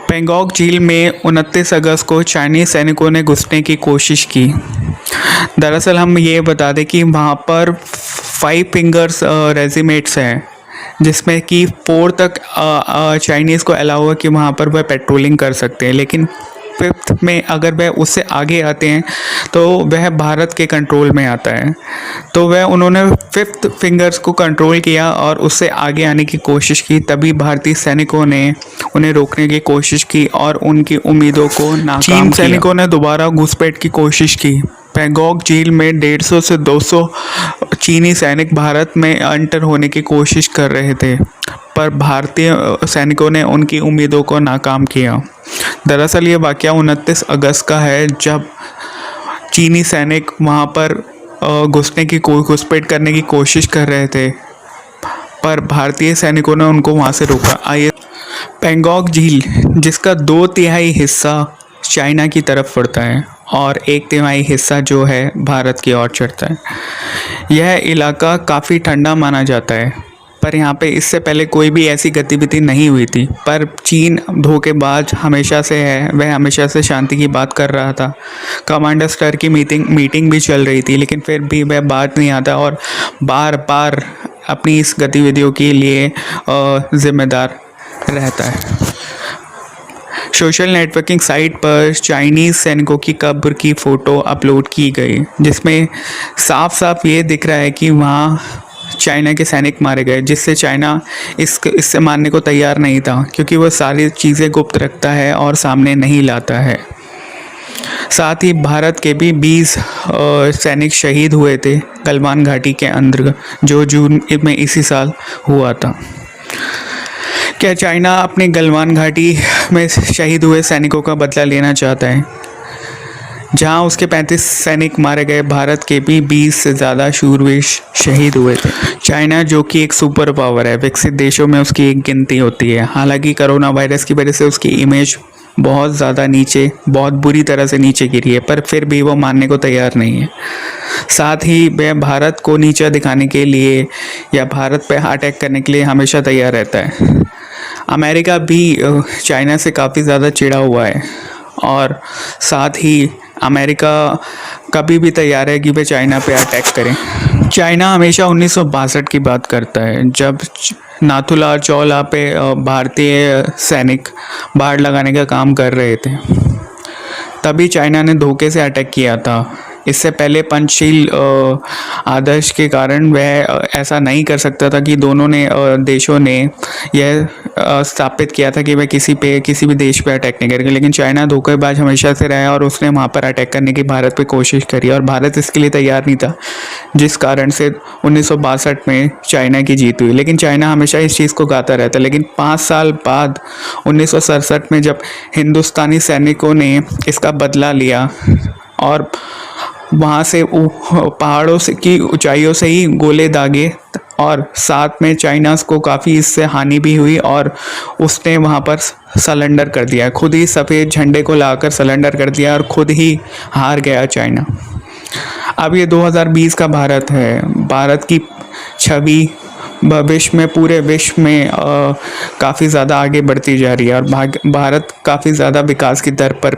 पेंगोंग झील में 29 अगस्त को चाइनीज सैनिकों ने घुसने की कोशिश की। दरअसल हम ये बता दें कि वहाँ पर 5 फिंगर्स रेजिमेंट्स हैं, जिसमें कि 4 तक चाइनीज़ को अलाउ है कि वहाँ पर वह पेट्रोलिंग कर सकते हैं, लेकिन 5th में अगर वह उससे आगे आते हैं तो वह भारत के कंट्रोल में आता है। तो वह उन्होंने 5th फिंगर्स को कंट्रोल किया और उससे आगे आने की कोशिश की, तभी भारतीय सैनिकों ने उन्हें रोकने की कोशिश की और उनकी उम्मीदों को नाकाम किया। चीन सैनिकों ने दोबारा घुसपैठ की कोशिश की। पेंगोंग झील में 150 से 200 चीनी सैनिक भारत में एंटर होने की कोशिश कर रहे थे, पर भारतीय सैनिकों ने उनकी उम्मीदों को नाकाम किया। दरअसल ये वाक़या 29 अगस्त का है, जब चीनी सैनिक वहाँ पर घुसपैठ करने की कोशिश कर रहे थे, पर भारतीय सैनिकों ने उनको वहाँ से रोका। आइए, पेंगोंग झील जिसका 2/3 हिस्सा चाइना की तरफ पड़ता है और 1/3 हिस्सा जो है भारत की ओर चढ़ता है। यह इलाका काफ़ी ठंडा माना जाता है, पर यहाँ पे इससे पहले कोई भी ऐसी गतिविधि नहीं हुई थी, पर चीन धोखेबाज हमेशा से है, वह हमेशा से शांति की बात कर रहा था। कमांडर स्तर की मीटिंग भी चल रही थी, लेकिन फिर भी वह बात नहीं आता और बार बार अपनी इस गतिविधियों के लिए जिम्मेदार रहता है। सोशल नेटवर्किंग साइट पर चाइनीज़ सैनिकों की कब्र की फ़ोटो अपलोड की गई, जिसमें साफ साफ ये दिख रहा है कि वहाँ चाइना के सैनिक मारे गए, जिससे चाइना इससे मानने को तैयार नहीं था, क्योंकि वह सारी चीज़ें गुप्त रखता है और सामने नहीं लाता है। साथ ही भारत के भी 20 सैनिक शहीद हुए थे गलवान घाटी के अंदर, जो जून में इसी साल हुआ था। क्या चाइना अपने गलवान घाटी में शहीद हुए सैनिकों का बदला लेना चाहता है? जहां उसके 35 सैनिक मारे गए, भारत के भी 20 से ज़्यादा शूरवीर शहीद हुए थे। चाइना जो कि एक सुपर पावर है, विकसित देशों में उसकी एक गिनती होती है। हालांकि कोरोना वायरस की वजह से उसकी इमेज बहुत ज़्यादा नीचे, बहुत बुरी तरह से नीचे गिरी है, पर फिर भी वो मानने को तैयार नहीं है। साथ ही वह भारत को नीचा दिखाने के लिए या भारत पर अटैक करने के लिए हमेशा तैयार रहता है। अमेरिका भी चाइना से काफ़ी ज़्यादा चिढ़ा हुआ है और साथ ही अमेरिका कभी भी तैयार है कि वह चाइना पे अटैक करें। चाइना हमेशा 1962 की बात करता है, जब नाथुला चौला पे भारतीय सैनिक बाड़ लगाने का काम कर रहे थे, तभी चाइना ने धोखे से अटैक किया था। इससे पहले पंचशील आदर्श के कारण वह ऐसा नहीं कर सकता था कि दोनों देशों ने यह स्थापित किया था कि वह किसी भी देश पे अटैक नहीं करेंगे, लेकिन चाइना धोखेबाज हमेशा से रहा है और उसने वहाँ पर अटैक करने की भारत पे कोशिश करी और भारत इसके लिए तैयार नहीं था, जिस कारण से 1962 में चाइना की जीत हुई। लेकिन चाइना हमेशा इस चीज़ को गाता रहता है। लेकिन 5 साल बाद 1967 में जब हिंदुस्तानी सैनिकों ने इसका बदला लिया और वहाँ से पहाड़ों से की ऊंचाइयों से ही गोले दागे और साथ में चाइनास को काफ़ी इससे हानि भी हुई और उसने वहाँ पर सरेंडर कर दिया, खुद ही सफ़ेद झंडे को लाकर सरेंडर कर दिया और खुद ही हार गया चाइना। अब ये 2020 का भारत है। भारत की छवि भविष्य में पूरे विश्व में काफ़ी ज़्यादा आगे बढ़ती जा रही है और भारत काफ़ी ज़्यादा विकास की दर पर